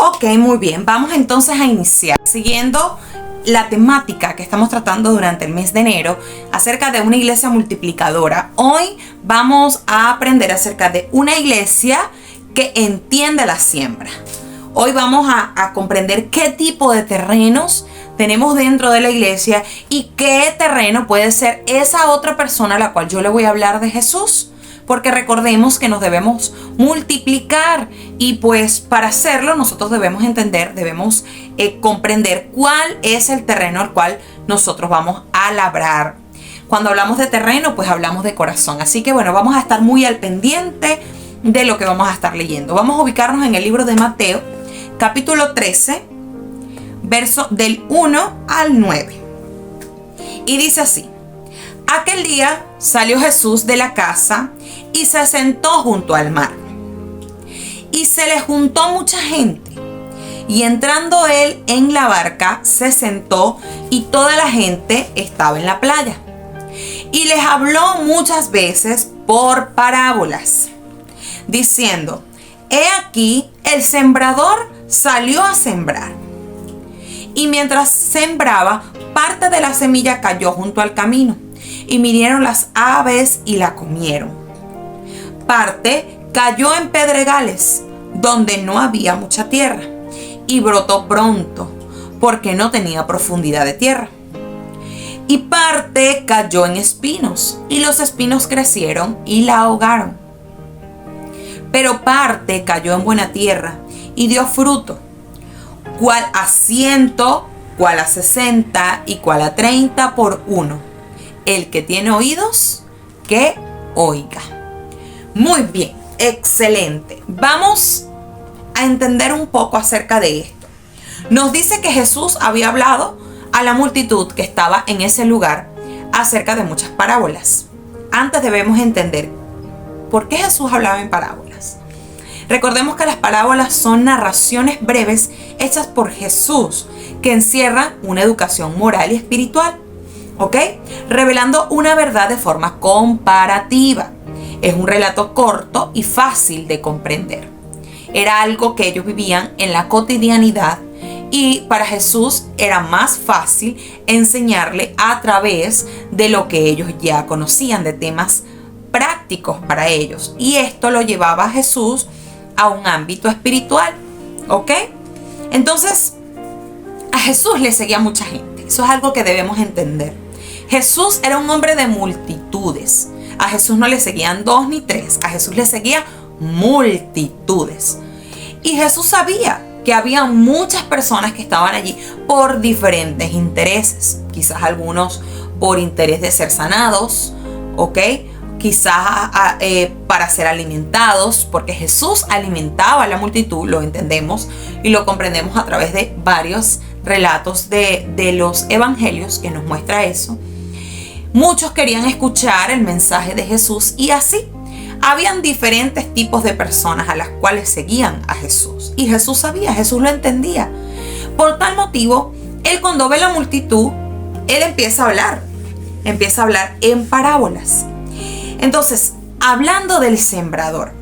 Ok, muy bien. Vamos entonces a iniciar siguiendo la temática que estamos tratando durante el mes de enero acerca de una iglesia multiplicadora. Hoy vamos a aprender acerca de una iglesia que entiende la siembra. Hoy vamos a comprender qué tipo de terrenos tenemos dentro de la iglesia y qué terreno puede ser esa otra persona a la cual yo le voy a hablar de Jesús. Porque recordemos que nos debemos multiplicar y pues para hacerlo nosotros debemos entender, debemos comprender cuál es el terreno al cual nosotros vamos a labrar. Cuando hablamos de terreno, pues hablamos de corazón. Así que bueno, vamos a estar muy al pendiente de lo que vamos a estar leyendo. Vamos a ubicarnos en el libro de Mateo, capítulo 13, verso del 1 al 9. Y dice así: aquel día salió Jesús de la casa y se sentó junto al mar. Y se le juntó mucha gente. Y entrando él en la barca, se sentó y toda la gente estaba en la playa. Y les habló muchas veces por parábolas, diciendo: he aquí, el sembrador salió a sembrar. Y mientras sembraba, parte de la semilla cayó junto al camino, y vinieron las aves y la comieron. Parte cayó en pedregales, donde no había mucha tierra, y brotó pronto, porque no tenía profundidad de tierra. Y parte cayó en espinos, y los espinos crecieron y la ahogaron. Pero parte cayó en buena tierra, y dio fruto, cual a 100, cual a 60 y cual a 30 por uno. El que tiene oídos, que oiga. Muy bien, excelente. Vamos a entender un poco acerca de esto. Nos dice que Jesús había hablado a la multitud que estaba en ese lugar acerca de muchas parábolas. Antes debemos entender por qué Jesús hablaba en parábolas. Recordemos que las parábolas son narraciones breves hechas por Jesús que encierran una educación moral y espiritual, ¿ok? Revelando una verdad de forma comparativa. Es un relato corto y fácil de comprender. Era algo que ellos vivían en la cotidianidad y para Jesús era más fácil enseñarle a través de lo que ellos ya conocían, de temas prácticos para ellos. Y esto lo llevaba a Jesús a un ámbito espiritual, ¿ok? Entonces, a Jesús le seguía mucha gente. Eso es algo que debemos entender. Jesús era un hombre de multitudes. A Jesús no le seguían 2 ni 3, a Jesús le seguían multitudes. Y Jesús sabía que había muchas personas que estaban allí por diferentes intereses. Quizás algunos por interés de ser sanados, ¿ok? Quizás para ser alimentados, porque Jesús alimentaba a la multitud, lo entendemos y lo comprendemos a través de varios relatos de los evangelios que nos muestra eso. Muchos querían escuchar el mensaje de Jesús y así habían diferentes tipos de personas a las cuales seguían a Jesús. Y Jesús sabía, Jesús lo entendía. Por tal motivo, él cuando ve la multitud, él empieza a hablar en parábolas. Entonces, hablando del sembrador.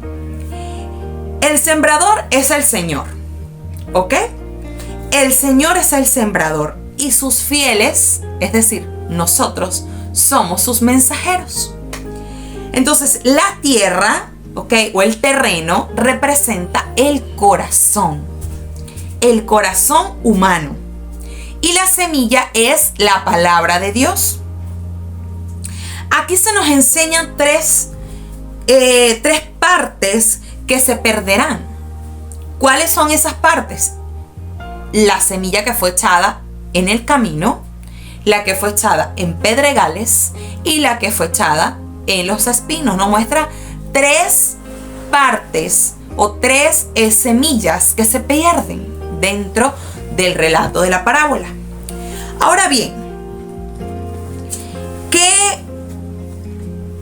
El sembrador es el Señor, ¿ok? El Señor es el sembrador y sus fieles, es decir, nosotros, somos sus mensajeros. Entonces, la tierra, ¿ok? O el terreno representa el corazón humano. Y la semilla es la palabra de Dios. Aquí se nos enseñan tres partes que se perderán. ¿Cuáles son esas partes? La semilla que fue echada en el camino, la que fue echada en pedregales y la que fue echada en los espinos. Nos muestra 3 partes o 3 semillas que se pierden dentro del relato de la parábola. Ahora bien,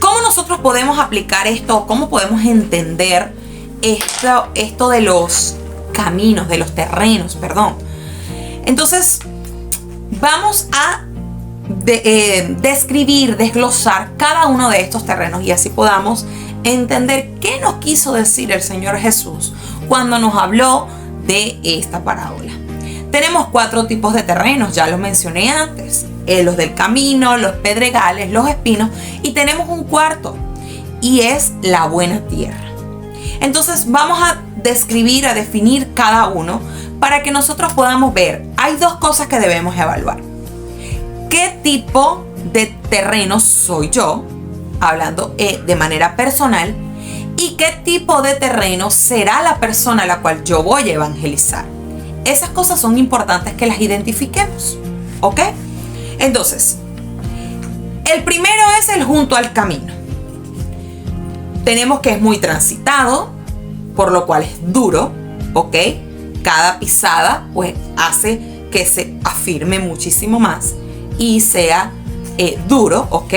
¿cómo nosotros podemos aplicar esto? ¿Cómo podemos entender esto de los caminos, de los terrenos, perdón? Entonces, vamos a describir, desglosar cada uno de estos terrenos y así podamos entender qué nos quiso decir el Señor Jesús cuando nos habló de esta parábola. Tenemos 4 tipos de terrenos, ya los mencioné antes. Los del camino, los pedregales, los espinos, y tenemos un cuarto, y es la buena tierra. Entonces vamos a describir, a definir cada uno para que nosotros podamos ver. Hay 2 cosas que debemos evaluar. ¿Qué tipo de terreno soy yo? Hablando de manera personal. ¿Y qué tipo de terreno será la persona a la cual yo voy a evangelizar? Esas cosas son importantes que las identifiquemos, ¿ok? Entonces, el primero es el junto al camino. Tenemos que es muy transitado, por lo cual es duro, ¿ok? Cada pisada pues hace que se afirme muchísimo más y sea duro, ¿ok?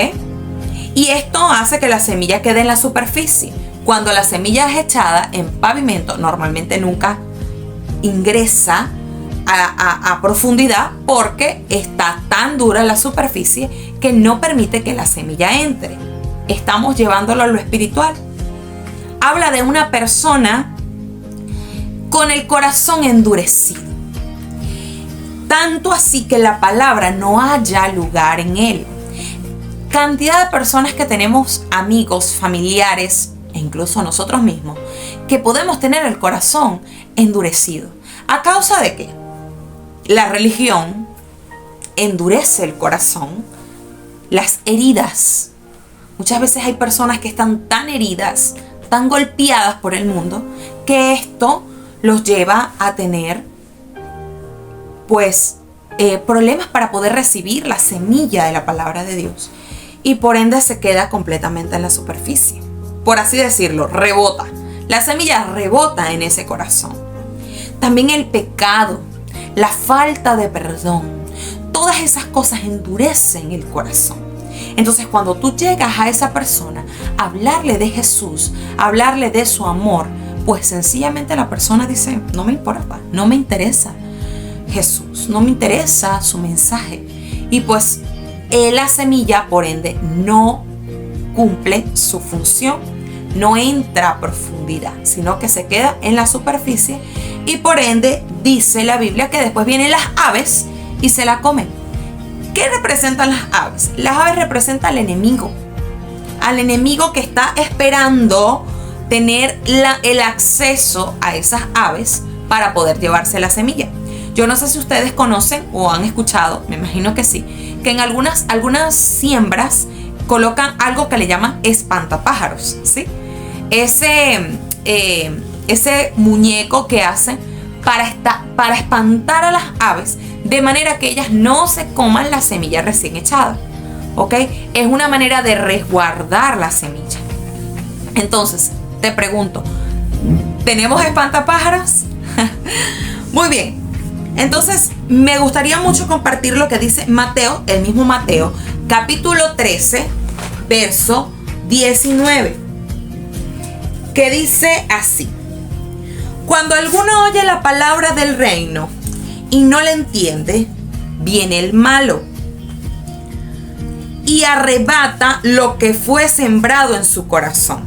Y esto hace que la semilla quede en la superficie. Cuando la semilla es echada en pavimento, normalmente nunca ingresa a profundidad porque está tan dura la superficie que no permite que la semilla entre. Estamos llevándolo a lo espiritual. Habla de una persona con el corazón endurecido, tanto así que la palabra no haya lugar en él. Cantidad de personas que tenemos, amigos, familiares e incluso nosotros mismos, que podemos tener el corazón endurecido. ¿A causa de qué? La religión endurece el corazón, las heridas. Muchas veces hay personas que están tan heridas, tan golpeadas por el mundo, que esto los lleva a tener pues problemas para poder recibir la semilla de la palabra de Dios, y por ende se queda completamente en la superficie, por así decirlo, rebota. La semilla rebota en ese corazón. También el pecado, la falta de perdón, todas esas cosas endurecen el corazón. Entonces cuando tú llegas a esa persona a hablarle de Jesús, a hablarle de su amor, pues sencillamente la persona dice, no me importa, no me interesa Jesús, no me interesa su mensaje. Y pues la semilla, por ende, no cumple su función, no entra a profundidad, sino que se queda en la superficie, y por ende dice la Biblia que después vienen las aves y se la comen. ¿Qué representan las aves? Las aves representan al enemigo que está esperando tener el acceso a esas aves para poder llevarse la semilla. Yo no sé si ustedes conocen o han escuchado, me imagino que sí, que en algunas siembras colocan algo que le llaman espantapájaros, ¿sí? Ese muñeco que hacen para espantar a las aves, de manera que ellas no se coman la semilla recién echada, ¿ok? Es una manera de resguardar la semilla. Entonces, te pregunto, ¿tenemos espantapájaros? Muy bien. Entonces, me gustaría mucho compartir lo que dice Mateo, el mismo Mateo, capítulo 13, verso 19, que dice así: cuando alguno oye la palabra del reino y no la entiende, viene el malo y arrebata lo que fue sembrado en su corazón.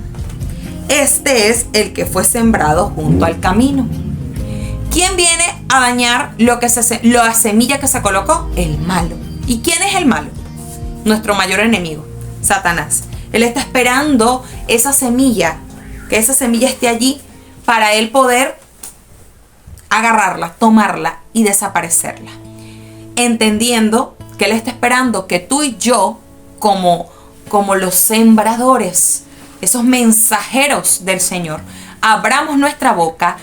Este es el que fue sembrado junto al camino. ¿Quién viene a dañar la semilla que se colocó? El malo. ¿Y quién es el malo? Nuestro mayor enemigo, Satanás. Él está esperando esa semilla, que esa semilla esté allí para él poder agarrarla, tomarla y desaparecerla. Entendiendo que él está esperando que tú y yo, como los sembradores, esos mensajeros del Señor, abramos nuestra boca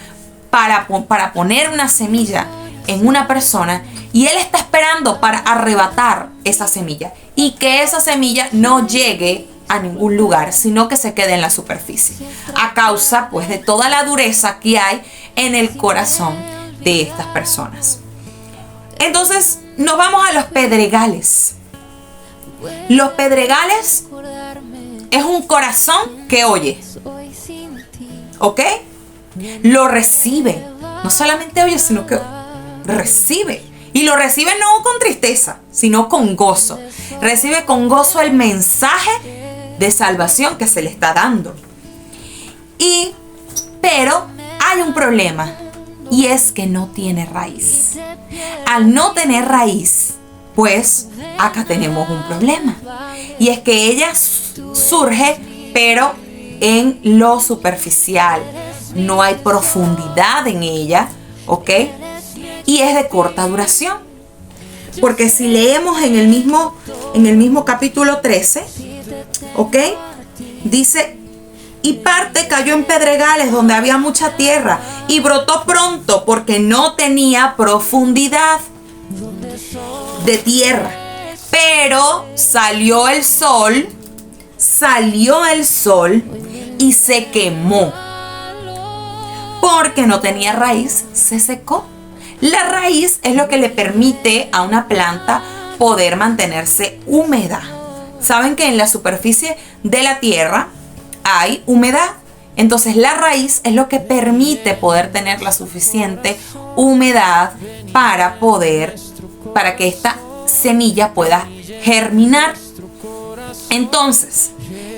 para poner una semilla en una persona, y él está esperando para arrebatar esa semilla y que esa semilla no llegue a ningún lugar, sino que se quede en la superficie, a causa pues de toda la dureza que hay en el corazón de estas personas. Entonces nos vamos a los pedregales. Los pedregales es un corazón que oye, ¿ok? Lo recibe, no solamente oye, sino que recibe. Y lo recibe no con tristeza, sino con gozo. Recibe con gozo el mensaje de salvación que se le está dando. Pero hay un problema, y es que no tiene raíz. Al no tener raíz, pues acá tenemos un problema. Y es que ella surge, pero en lo superficial. No hay profundidad en ella, ¿ok? Y es de corta duración. Porque si leemos en el mismo capítulo 13, ¿ok? Dice, y parte cayó en pedregales donde había mucha tierra y brotó pronto porque no tenía profundidad de tierra. Pero salió el sol y se quemó. Porque no tenía raíz, se secó. La raíz es lo que le permite a una planta poder mantenerse húmeda. Saben que en la superficie de la tierra hay humedad. Entonces la raíz es lo que permite poder tener la suficiente humedad para que esta semilla pueda germinar. Entonces,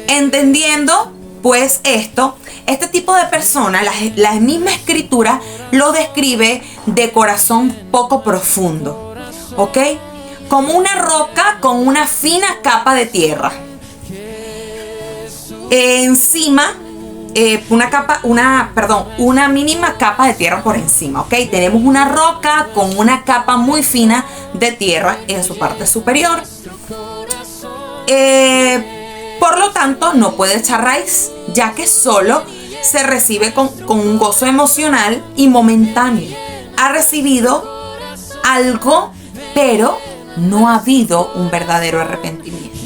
entendiendo pues este tipo de persona, la misma escritura lo describe de corazón poco profundo, ¿ok? Como una roca con una fina capa de tierra. Encima, una mínima capa de tierra por encima, ¿ok? Tenemos una roca con una capa muy fina de tierra en su parte superior. Por lo tanto, no puede echar raíz, ya que solo se recibe con un gozo emocional y momentáneo. Ha recibido algo, pero no ha habido un verdadero arrepentimiento.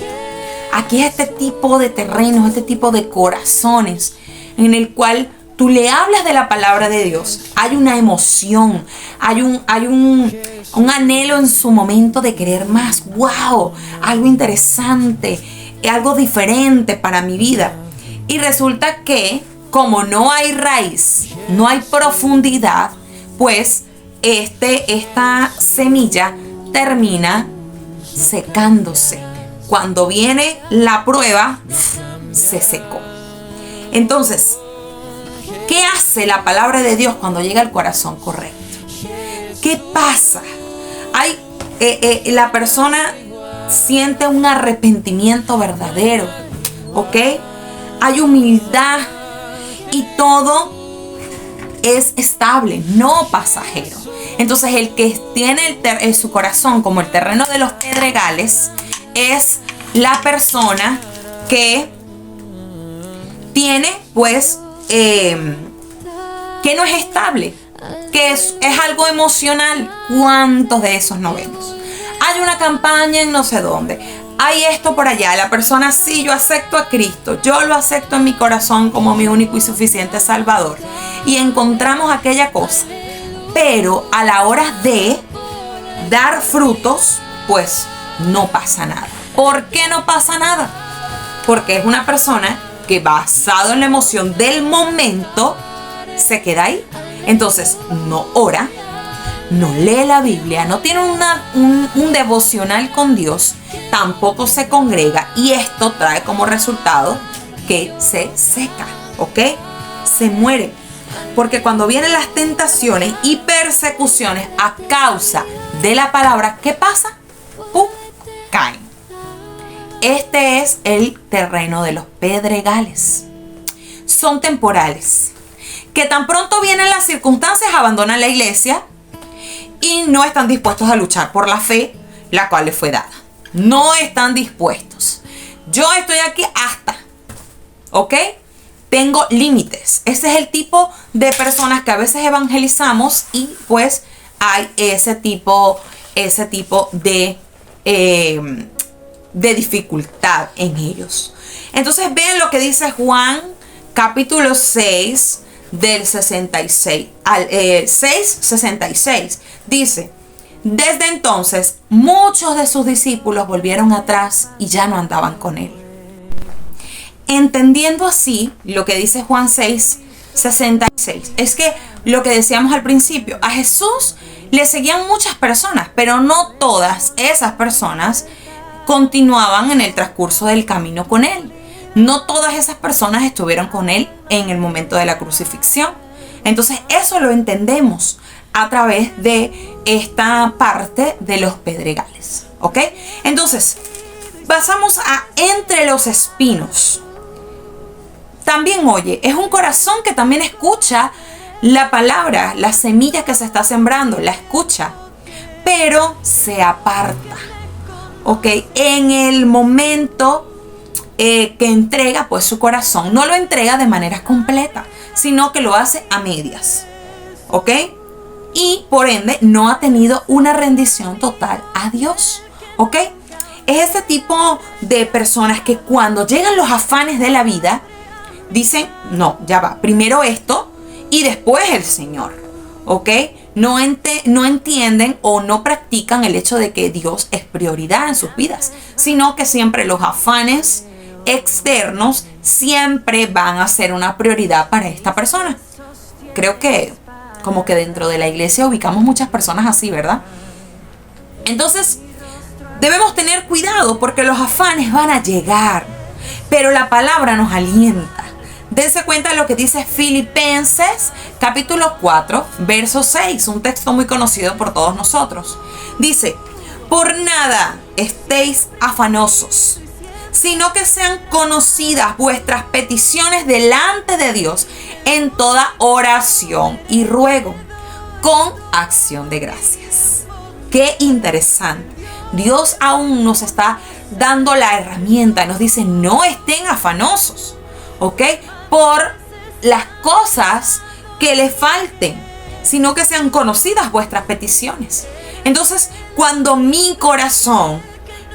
Aquí es este tipo de terrenos, este tipo de corazones en el cual tú le hablas de la palabra de Dios. Hay una emoción, hay un anhelo en su momento de querer más. ¡Wow! Algo interesante, algo diferente para mi vida. Y resulta que como no hay raíz, no hay profundidad, pues esta semilla termina secándose. Cuando viene la prueba, se secó. Entonces, ¿qué hace la palabra de Dios cuando llega al corazón correcto? ¿Qué pasa? La persona siente un arrepentimiento verdadero, ¿ok? Hay humildad y todo es estable, no pasajero. Entonces, el que tiene en su corazón como el terreno de los pedregales es la persona que tiene, pues, que no es estable, que es algo emocional. ¿Cuántos de esos no vemos? Hay una campaña en no sé dónde, hay esto por allá, la persona sí, yo acepto a Cristo, yo lo acepto en mi corazón como mi único y suficiente Salvador, y encontramos aquella cosa, pero a la hora de dar frutos, pues no pasa nada. ¿Por qué no pasa nada? Porque es una persona que, basado en la emoción del momento, se queda ahí. Entonces no ora, no lee la Biblia, no tiene un devocional con Dios, tampoco se congrega, y esto trae como resultado que se seca, ¿ok? Se muere. Porque cuando vienen las tentaciones y persecuciones a causa de la palabra, ¿qué pasa? ¡Pum! Caen. Este es el terreno de los pedregales. Son temporales, que tan pronto vienen las circunstancias abandonan la iglesia y no están dispuestos a luchar por la fe, la cual les fue dada. No están dispuestos. Yo estoy aquí hasta, ¿ok? Tengo límites. Ese es el tipo de personas que a veces evangelizamos y pues hay ese tipo de dificultad en ellos. Entonces vean lo que dice Juan capítulo 6 del 66 al 6:66. Dice: desde entonces muchos de sus discípulos volvieron atrás y ya no andaban con él. Entendiendo así lo que dice Juan 6:66, es que lo que decíamos al principio, a Jesús le seguían muchas personas, pero no todas esas personas continuaban en el transcurso del camino con él. No todas esas personas estuvieron con él en el momento de la crucifixión. Entonces eso lo entendemos a través de esta parte de los pedregales, ¿ok? Entonces, pasamos a entre los espinos. También oye, es un corazón que también escucha la palabra, la semilla que se está sembrando, la escucha, pero se aparta, ¿ok? En el momento que entrega pues su corazón, no lo entrega de manera completa, sino que lo hace a medias, ¿ok? Y por ende no ha tenido una rendición total a Dios, ¿ok? Es ese tipo de personas que cuando llegan los afanes de la vida, dicen, no, ya va, primero esto y después el Señor, ¿ok? No entienden o no practican el hecho de que Dios es prioridad en sus vidas, sino que siempre los afanes externos siempre van a ser una prioridad para esta persona. Creo que como que dentro de la iglesia ubicamos muchas personas así, ¿verdad? Entonces, debemos tener cuidado porque los afanes van a llegar, pero la palabra nos alienta. Dense cuenta de lo que dice Filipenses capítulo 4, verso 6, un texto muy conocido por todos nosotros. Dice, por nada estéis afanosos, sino que sean conocidas vuestras peticiones delante de Dios en toda oración y ruego, con acción de gracias. Qué interesante. Dios aún nos está dando la herramienta, nos dice, no estén afanosos, ¿ok? Por las cosas que les falten, sino que sean conocidas vuestras peticiones. Entonces, cuando mi corazón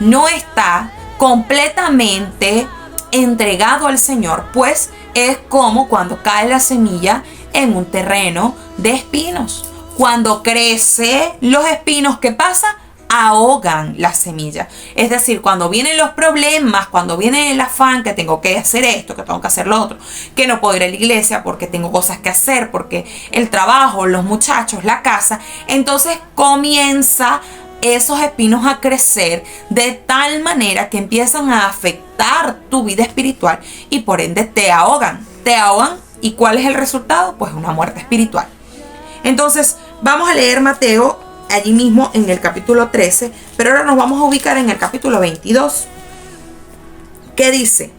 no está completamente entregado al Señor, pues es como cuando cae la semilla en un terreno de espinos. Cuando crece los espinos, ¿qué pasa? Ahogan la semilla. Es decir, cuando vienen los problemas, cuando viene el afán que tengo que hacer esto, que tengo que hacer lo otro, que no puedo ir a la iglesia porque tengo cosas que hacer, porque el trabajo, los muchachos, la casa, entonces comienza esos espinos a crecer de tal manera que empiezan a afectar tu vida espiritual y por ende te ahogan. Te ahogan, ¿y cuál es el resultado? Pues una muerte espiritual. Entonces, vamos a leer Mateo allí mismo en el capítulo 13, pero ahora nos vamos a ubicar en el capítulo 22, que dice,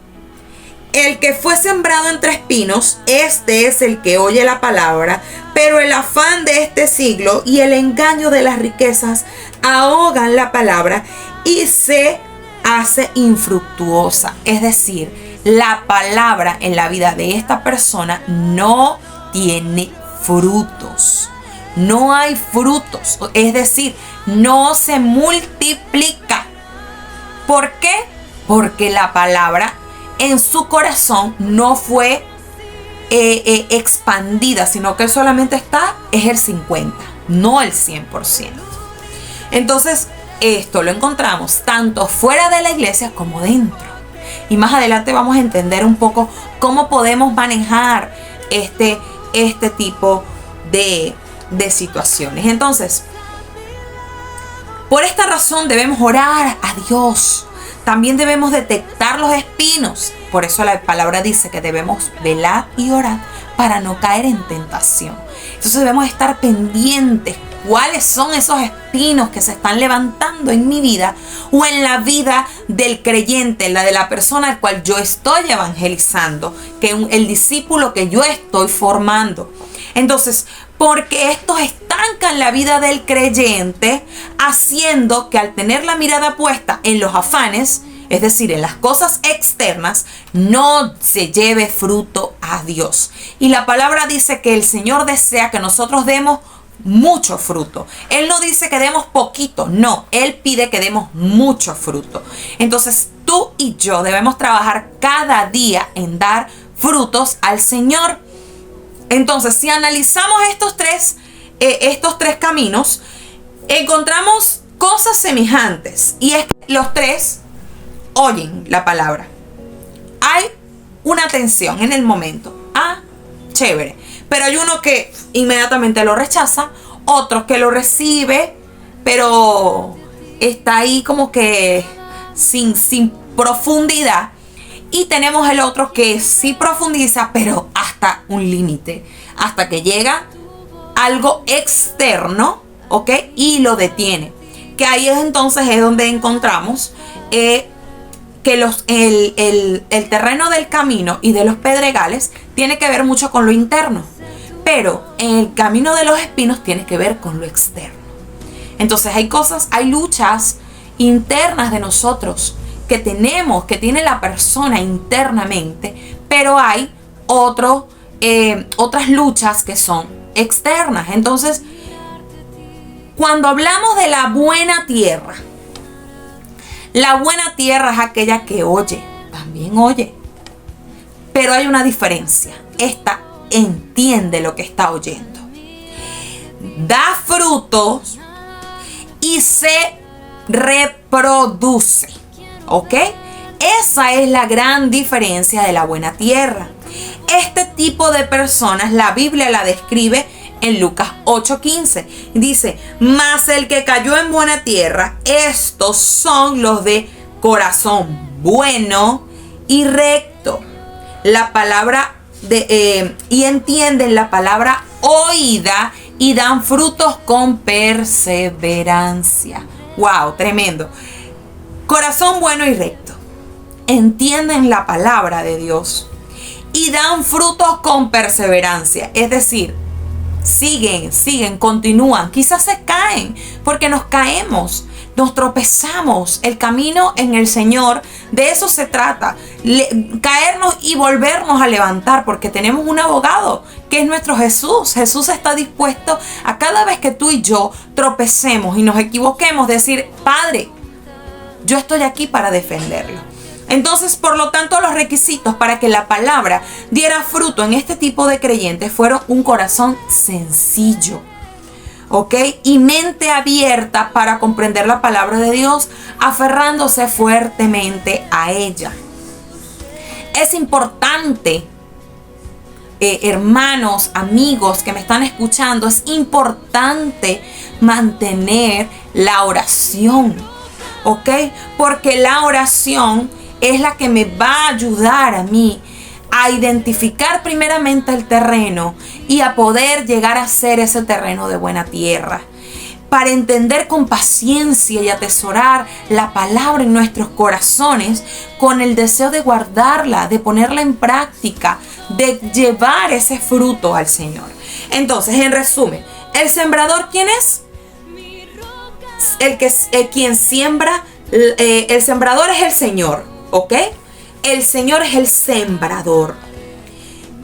el que fue sembrado entre espinos, este es el que oye la palabra, pero el afán de este siglo y el engaño de las riquezas ahogan la palabra y se hace infructuosa. Es decir, la palabra en la vida de esta persona no tiene frutos. No hay frutos, es decir, no se multiplica. ¿Por qué? Porque la palabra en su corazón no fue expandida, sino que solamente es el 50%, no el 100%. Entonces, esto lo encontramos tanto fuera de la iglesia como dentro. Y más adelante vamos a entender un poco cómo podemos manejar este tipo de situaciones. Entonces, por esta razón debemos orar a Dios. También debemos detectar los espinos. Por eso la palabra dice que debemos velar y orar para no caer en tentación. Entonces debemos estar pendientes cuáles son esos espinos que se están levantando en mi vida o en la vida del creyente, la de la persona al cual yo estoy evangelizando, que el discípulo que yo estoy formando. Entonces, porque estos estancan la vida del creyente, haciendo que al tener la mirada puesta en los afanes, es decir, en las cosas externas, no se lleve fruto a Dios. Y la palabra dice que el Señor desea que nosotros demos mucho fruto. Él no dice que demos poquito, no, Él pide que demos mucho fruto. Entonces tú y yo debemos trabajar cada día en dar frutos al Señor. Entonces, si analizamos estos tres caminos, encontramos cosas semejantes. Y es que los tres oyen la palabra. Hay una tensión en el momento. Ah, chévere. Pero hay uno que inmediatamente lo rechaza, otro que lo recibe, pero está ahí como que sin profundidad. Y tenemos el otro que sí profundiza, pero hasta un límite. hasta que llega algo externo, ¿ok? Y lo detiene. Que ahí es entonces es donde encontramos que el terreno del camino y de los pedregales tiene que ver mucho con lo interno. Pero en el camino de los espinos tiene que ver con lo externo. Entonces hay luchas internas de nosotros que tiene la persona internamente, pero hay otras luchas que son externas. Entonces, cuando hablamos de la buena tierra es aquella que oye, también oye, pero hay una diferencia. Esta entiende lo que está oyendo, da frutos y se reproduce, ¿ok? Esa es la gran diferencia de la buena tierra. Este tipo de personas la Biblia la describe en Lucas 8:15. Dice, mas el que cayó en buena tierra, estos son los de corazón bueno y recto. La palabra y entienden la palabra oída y dan frutos con perseverancia. ¡Wow! Tremendo. Corazón bueno y recto. Entienden la palabra de Dios y dan frutos con perseverancia. Es decir, siguen, continúan. Quizás se caen porque nos caemos, nos tropezamos. El camino en el Señor, de eso se trata. Caernos y volvernos a levantar, porque tenemos un abogado que es nuestro Jesús. Jesús está dispuesto a cada vez que tú y yo tropecemos y nos equivoquemos, decir, Padre, yo estoy aquí para defenderlo. Entonces, por lo tanto, los requisitos para que la palabra diera fruto en este tipo de creyentes fueron un corazón sencillo, ¿ok? Y mente abierta para comprender la palabra de Dios, aferrándose fuertemente a ella. Es importante, hermanos, amigos que me están escuchando, es importante mantener la oración, ¿ok? Porque la oración es la que me va a ayudar a mí a identificar primeramente el terreno y a poder llegar a ser ese terreno de buena tierra. Para entender con paciencia y atesorar la palabra en nuestros corazones con el deseo de guardarla, de ponerla en práctica, de llevar ese fruto al Señor. Entonces, en resumen, ¿el sembrador quién es? Quien siembra, el sembrador es el Señor. ¿Ok? El Señor es el sembrador.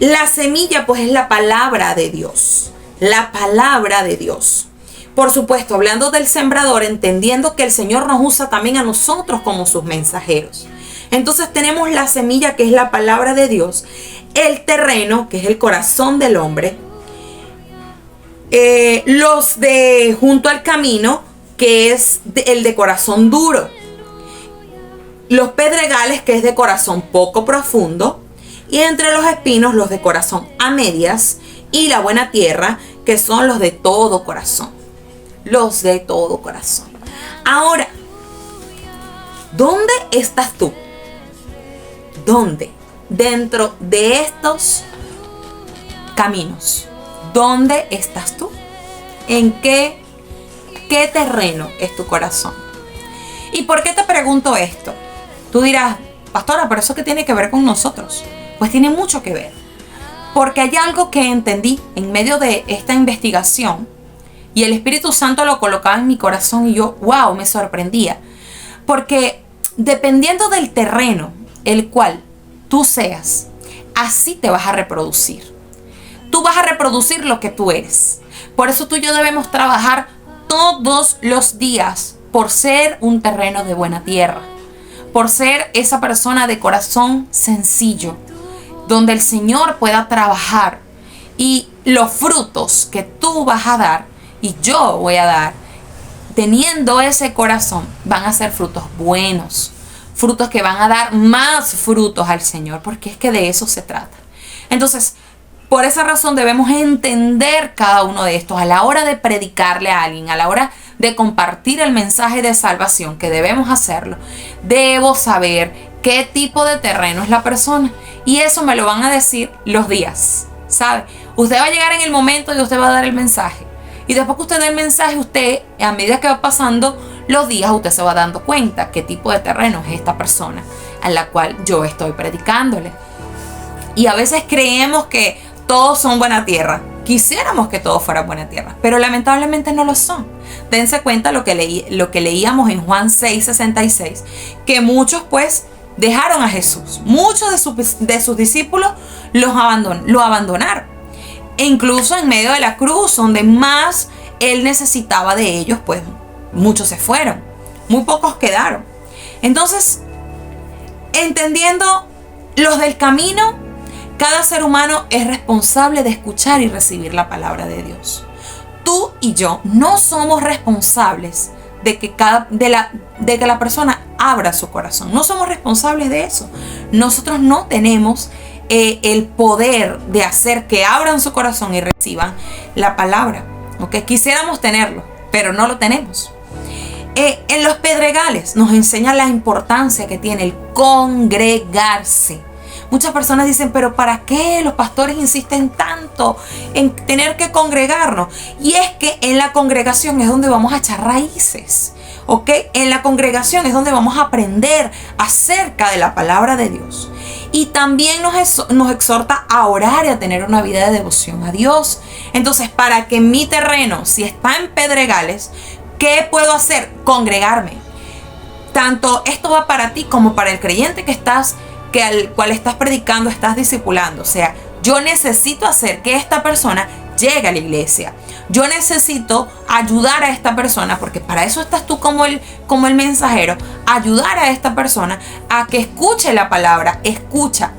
La semilla, pues, es la palabra de Dios. La palabra de Dios. Por supuesto, hablando del sembrador, entendiendo que el Señor nos usa también a nosotros como sus mensajeros. Entonces tenemos la semilla, que es la palabra de Dios. El terreno, que es el corazón del hombre. Los de junto al camino, que es el de corazón duro. Los pedregales, que es de corazón poco profundo, y entre los espinos, los de corazón a medias, y la buena tierra, que son los de todo corazón. Los de todo corazón. Ahora, ¿dónde estás tú? ¿Dónde? Dentro de estos caminos. ¿Dónde estás tú? ¿En qué terreno es tu corazón? ¿Y por qué te pregunto esto? Tú dirás, pastora, pero ¿eso qué tiene que ver con nosotros? Pues tiene mucho que ver. Porque hay algo que entendí en medio de esta investigación y el Espíritu Santo lo colocaba en mi corazón y yo, wow, me sorprendía. Porque dependiendo del terreno el cual tú seas, así te vas a reproducir. Tú vas a reproducir lo que tú eres. Por eso tú y yo debemos trabajar todos los días por ser un terreno de buena tierra. Por ser esa persona de corazón sencillo, donde el Señor pueda trabajar y los frutos que tú vas a dar y yo voy a dar, teniendo ese corazón, van a ser frutos buenos, frutos que van a dar más frutos al Señor, porque es que de eso se trata. Entonces, por esa razón debemos entender cada uno de estos a la hora de predicarle a alguien, a la hora de compartir el mensaje de salvación, que debemos hacerlo. Debo saber qué tipo de terreno es la persona y eso me lo van a decir los días, ¿sabe? Usted va a llegar en el momento y usted va a dar el mensaje. Y después que usted dé el mensaje, usted, a medida que va pasando los días, usted se va dando cuenta qué tipo de terreno es esta persona a la cual yo estoy predicándole. Y a veces creemos que todos son buena tierra. Quisiéramos que todos fueran buena tierra, pero lamentablemente no lo son. Dense cuenta lo que leíamos en Juan 6:66, que muchos pues dejaron a Jesús. Muchos de sus discípulos lo abandonaron. E incluso en medio de la cruz, donde más él necesitaba de ellos, pues muchos se fueron. Muy pocos quedaron. Entonces, entendiendo los del camino, cada ser humano es responsable de escuchar y recibir la palabra de Dios. Tú y yo no somos responsables de que la persona abra su corazón. No somos responsables de eso. Nosotros no tenemos el poder de hacer que abran su corazón y reciban la palabra. ¿Okay? Quisiéramos tenerlo, pero no lo tenemos. En los pedregales nos enseña la importancia que tiene el congregarse. Muchas personas dicen, pero ¿para qué los pastores insisten tanto en tener que congregarnos? Y es que en la congregación es donde vamos a echar raíces, ¿ok? En la congregación es donde vamos a aprender acerca de la palabra de Dios. Y también nos exhorta a orar y a tener una vida de devoción a Dios. Entonces, para que mi terreno, si está en pedregales, ¿qué puedo hacer? Congregarme. Tanto esto va para ti como para el creyente que al cual estás predicando, estás discipulando. O sea, yo necesito hacer que esta persona llegue a la iglesia. Yo necesito ayudar a esta persona, porque para eso estás tú como el mensajero, ayudar a esta persona a que escuche la palabra. Escucha,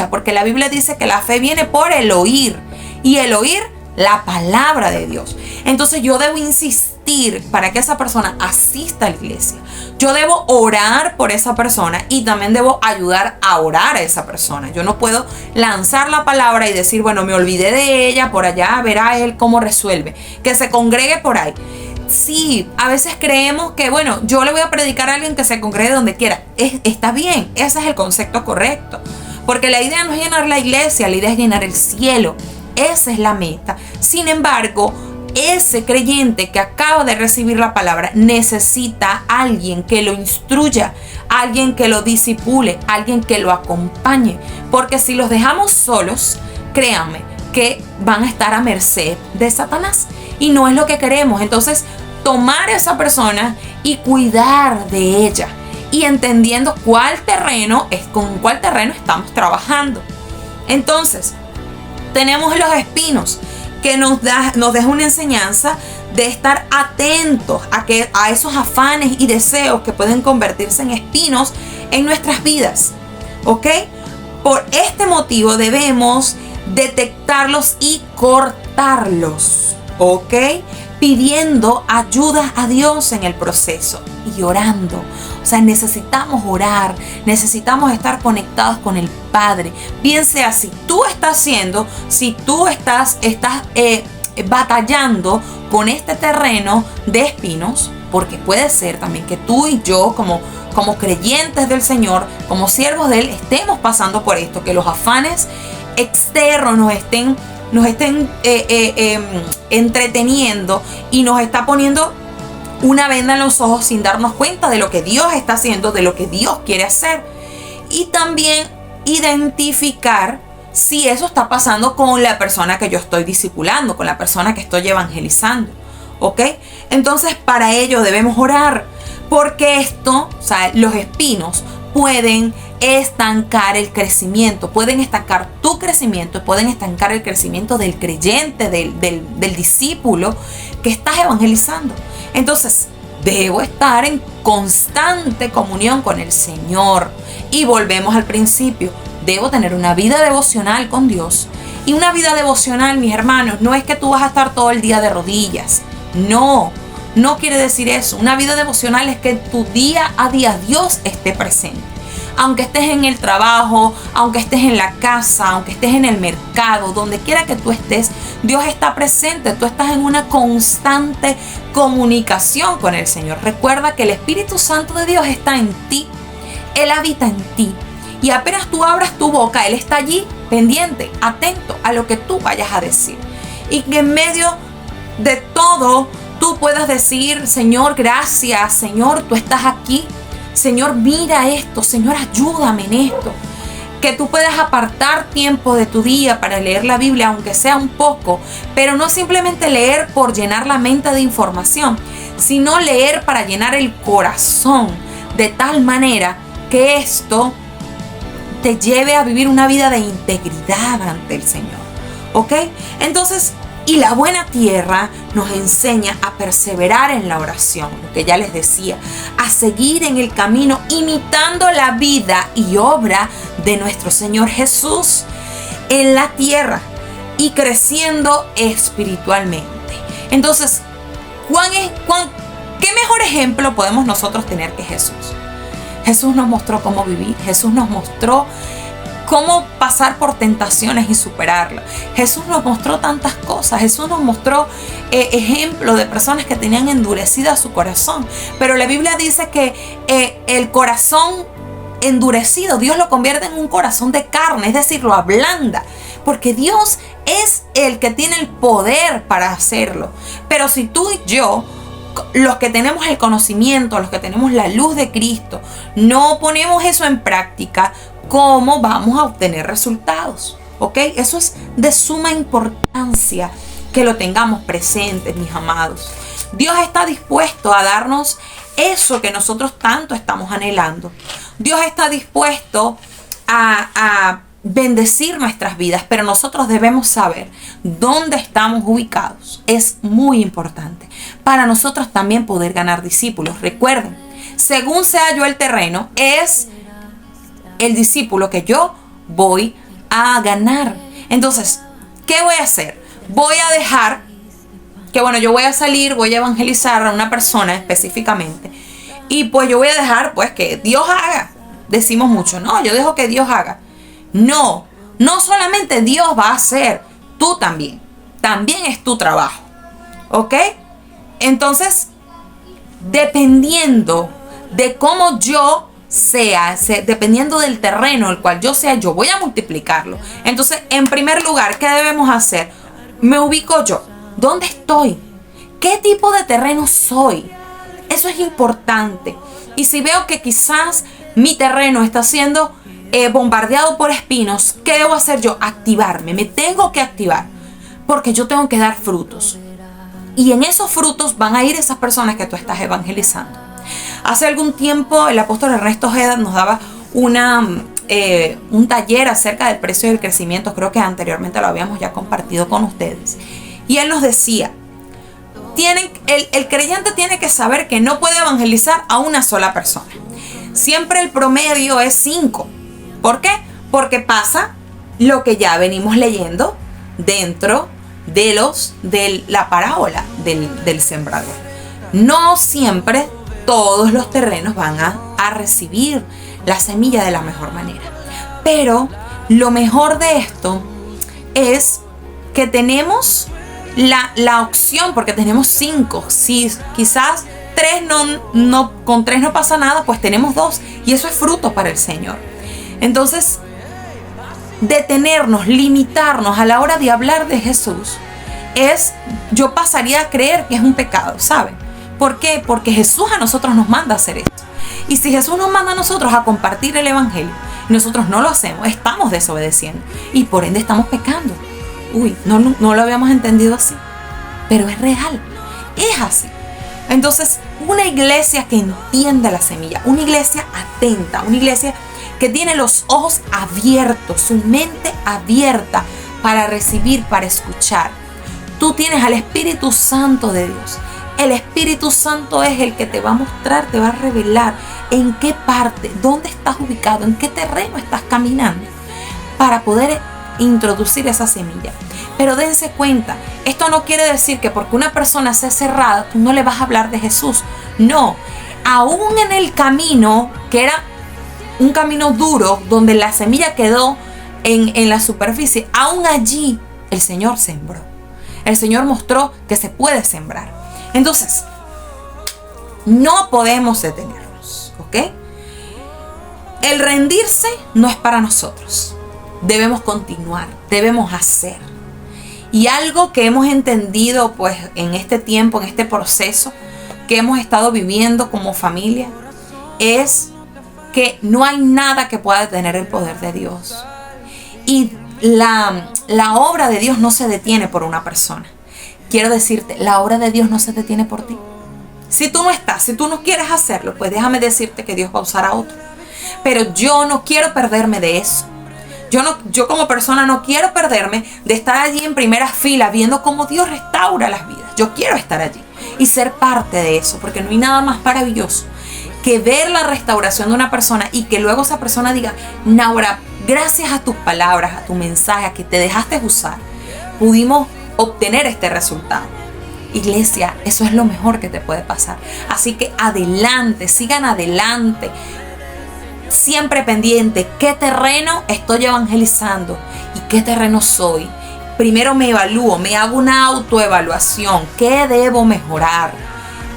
porque la Biblia dice que la fe viene por el oír, y el oír la palabra de Dios. Entonces yo debo insistir para que esa persona asista a la iglesia. Yo debo orar por esa persona y también debo ayudar a orar a esa persona. Yo no puedo lanzar la palabra y decir, bueno, me olvidé de ella, por allá verá él cómo resuelve. Que se congregue por ahí. Sí, a veces creemos que, bueno, yo le voy a predicar a alguien que se congregue donde quiera. Está bien, ese es el concepto correcto. Porque la idea no es llenar la iglesia, la idea es llenar el cielo. Esa es la meta. Sin embargo, ese creyente que acaba de recibir la palabra necesita a alguien que lo instruya, alguien que lo disipule, alguien que lo acompañe. Porque si los dejamos solos, créanme que van a estar a merced de Satanás. Y no es lo que queremos. Entonces, tomar a esa persona y cuidar de ella. Y entendiendo con cuál terreno estamos trabajando. Entonces, tenemos los espinos, que nos deja una enseñanza de estar atentos a esos afanes y deseos que pueden convertirse en espinos en nuestras vidas. ¿Ok? Por este motivo debemos detectarlos y cortarlos. ¿Ok? Pidiendo ayuda a Dios en el proceso y orando. O sea, necesitamos orar, necesitamos estar conectados con el Padre. Bien sea si tú estás batallando con este terreno de espinos, porque puede ser también que tú y yo como creyentes del Señor, como siervos de Él, estemos pasando por esto, que los afanes externos nos estén entreteniendo y nos está poniendo una venda en los ojos sin darnos cuenta de lo que Dios está haciendo, de lo que Dios quiere hacer. Y también identificar si eso está pasando con la persona que yo estoy discipulando, con la persona que estoy evangelizando. ¿Ok? Entonces, para ello debemos orar, porque los espinos pueden estancar el crecimiento, pueden estancar tu crecimiento, pueden estancar el crecimiento del creyente, del discípulo que estás evangelizando. Entonces, debo estar en constante comunión con el Señor. Y volvemos al principio, debo tener una vida devocional con Dios. Y una vida devocional, mis hermanos, no es que tú vas a estar todo el día de rodillas. No quiere decir eso. Una vida devocional es que tu día a día Dios esté presente. Aunque estés en el trabajo, aunque estés en la casa, aunque estés en el mercado, donde quiera que tú estés, Dios está presente. Tú estás en una constante comunicación con el Señor. Recuerda que el Espíritu Santo de Dios está en ti. Él habita en ti. Y apenas tú abras tu boca, Él está allí pendiente, atento a lo que tú vayas a decir. Y que en medio de todo tú puedas decir: Señor, gracias. Señor, tú estás aquí. Señor, mira esto. Señor, ayúdame en esto. Que tú puedas apartar tiempo de tu día para leer la Biblia, aunque sea un poco, pero no simplemente leer por llenar la mente de información, sino leer para llenar el corazón, de tal manera que esto te lleve a vivir una vida de integridad ante el Señor. ¿Ok? Entonces, y la buena tierra nos enseña a perseverar en la oración, lo que ya les decía, a seguir en el camino imitando la vida y obra de nuestro Señor Jesús en la tierra y creciendo espiritualmente. Entonces, ¿qué mejor ejemplo podemos nosotros tener que Jesús? Jesús nos mostró cómo vivir, Jesús nos mostró cómo pasar por tentaciones y superarlas. Jesús nos mostró tantas cosas. Jesús nos mostró ejemplos de personas que tenían endurecida su corazón. Pero la Biblia dice que el corazón endurecido, Dios lo convierte en un corazón de carne, es decir, lo ablanda. Porque Dios es el que tiene el poder para hacerlo. Pero si tú y yo, los que tenemos el conocimiento, los que tenemos la luz de Cristo, no ponemos eso en práctica, ¿cómo vamos a obtener resultados? ¿Ok? Eso es de suma importancia que lo tengamos presente, mis amados. Dios está dispuesto a darnos eso que nosotros tanto estamos anhelando. Dios está dispuesto a bendecir nuestras vidas, pero nosotros debemos saber dónde estamos ubicados. Es muy importante para nosotros también poder ganar discípulos. Recuerden, según sea yo el terreno, es el discípulo que yo voy a ganar. Entonces, ¿qué voy a hacer? Voy a dejar que, yo voy a salir, voy a evangelizar a una persona específicamente, y pues yo voy a dejar pues que Dios haga. Decimos mucho, no, yo dejo que Dios haga. No solamente Dios va a hacer, tú también es tu trabajo. ¿Ok? Entonces, dependiendo de cómo yo sea, dependiendo del terreno el cual yo sea, yo voy a multiplicarlo. Entonces, en primer lugar, ¿qué debemos hacer? Me ubico yo. ¿Dónde estoy? ¿Qué tipo de terreno soy? Eso es importante. Y si veo que quizás mi terreno está siendo bombardeado por espinos, ¿qué debo hacer yo? Activarme. Me tengo que activar, porque yo tengo que dar frutos. Y en esos frutos van a ir esas personas que tú estás evangelizando. Hace algún tiempo el apóstol Ernesto Ojeda nos daba un taller acerca del precio del crecimiento. Creo que anteriormente lo habíamos ya compartido con ustedes. Y él nos decía, el creyente tiene que saber que no puede evangelizar a una sola persona. Siempre el promedio es 5. ¿Por qué? Porque pasa lo que ya venimos leyendo dentro de la parábola del sembrador. No siempre todos los terrenos van a recibir la semilla de la mejor manera. Pero lo mejor de esto es que tenemos la opción, porque tenemos 5. Si quizás 3 con 3 no pasa nada, pues tenemos 2. Y eso es fruto para el Señor. Entonces, detenernos, limitarnos a la hora de hablar de Jesús, yo pasaría a creer que es un pecado, ¿saben? ¿Por qué? Porque Jesús a nosotros nos manda a hacer esto. Y si Jesús nos manda a nosotros a compartir el evangelio y nosotros no lo hacemos, estamos desobedeciendo y por ende estamos pecando. No lo habíamos entendido así, pero es real, es así. Entonces, una iglesia que entienda la semilla, una iglesia atenta, una iglesia que tiene los ojos abiertos, su mente abierta para recibir, para escuchar. Tú tienes al Espíritu Santo de Dios. El Espíritu Santo es el que te va a mostrar, te va a revelar en qué parte, dónde estás ubicado, en qué terreno estás caminando para poder introducir esa semilla. Pero dense cuenta, esto no quiere decir que porque una persona sea cerrada, tú no le vas a hablar de Jesús. No, aún en el camino, que era un camino duro, donde la semilla quedó en la superficie, aún allí el Señor sembró. El Señor mostró que se puede sembrar. Entonces, no podemos detenernos, ¿ok? El rendirse no es para nosotros. Debemos continuar, debemos hacer. Y algo que hemos entendido pues en este tiempo, en este proceso que hemos estado viviendo como familia, es que no hay nada que pueda detener el poder de Dios. Y la obra de Dios no se detiene por una persona. Quiero decirte, la obra de Dios no se detiene por ti. Si tú no estás, si tú no quieres hacerlo, pues déjame decirte que Dios va a usar a otro. Pero yo no quiero perderme de eso. Yo como persona no quiero perderme de estar allí en primera fila viendo cómo Dios restaura las vidas. Yo quiero estar allí y ser parte de eso, porque no hay nada más maravilloso que ver la restauración de una persona y que luego esa persona diga, Naura, gracias a tus palabras, a tu mensaje, a que te dejaste usar, pudimos obtener este resultado. Iglesia, eso es lo mejor que te puede pasar. Así que adelante, sigan adelante. Siempre pendiente, ¿qué terreno estoy evangelizando? ¿Y qué terreno soy? Primero me evalúo, me hago una autoevaluación. ¿Qué debo mejorar?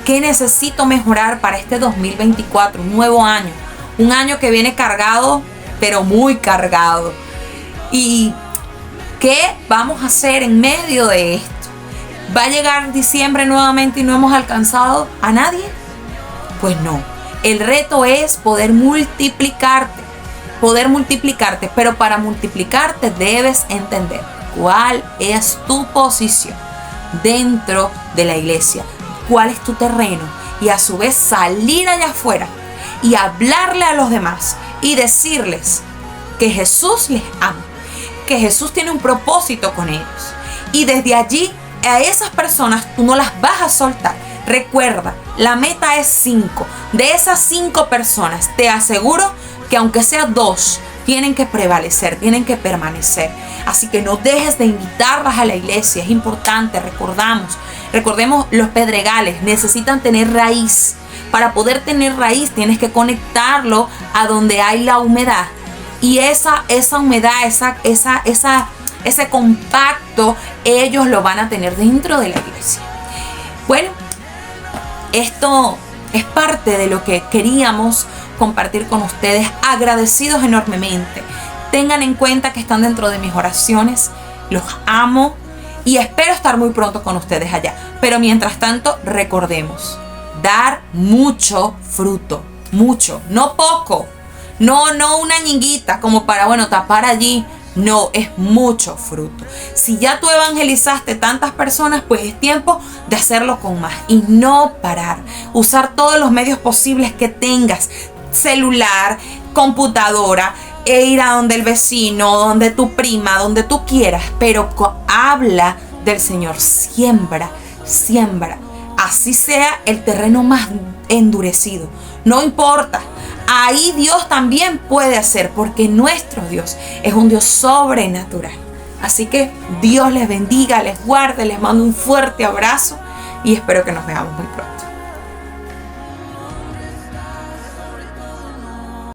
¿Qué necesito mejorar para este 2024? Un nuevo año. Un año que viene cargado, pero muy cargado. ¿Y qué vamos a hacer en medio de esto? ¿Va a llegar diciembre nuevamente y no hemos alcanzado a nadie? Pues no. El reto es poder multiplicarte, pero para multiplicarte debes entender cuál es tu posición dentro de la iglesia, cuál es tu terreno, y a su vez salir allá afuera y hablarle a los demás y decirles que Jesús les ama, que Jesús tiene un propósito con ellos, y desde allí a esas personas tú no las vas a soltar. Recuerda, la meta es 5. De esas 5 personas, te aseguro que aunque sea 2, tienen que prevalecer, tienen que permanecer. Así que no dejes de invitarlas a la iglesia. Es importante, recordemos los pedregales necesitan tener raíz. Para poder tener raíz tienes que conectarlo a donde hay la humedad. Y esa humedad, ese compacto, ellos lo van a tener dentro de la iglesia. Bueno, esto es parte de lo que queríamos compartir con ustedes. Agradecidos enormemente. Tengan en cuenta que están dentro de mis oraciones. Los amo y espero estar muy pronto con ustedes allá. Pero mientras tanto, recordemos, dar mucho fruto. Mucho, no poco. No una ñinguita como para, tapar allí. No, es mucho fruto. Si ya tú evangelizaste tantas personas, pues es tiempo de hacerlo con más y no parar. Usar todos los medios posibles que tengas, celular, computadora, e ir a donde el vecino, donde tu prima, donde tú quieras, pero habla del Señor, siembra. Así sea el terreno más endurecido, no importa. Ahí Dios también puede hacer, porque nuestro Dios es un Dios sobrenatural. Así que Dios les bendiga, les guarde, les mando un fuerte abrazo y espero que nos veamos muy pronto.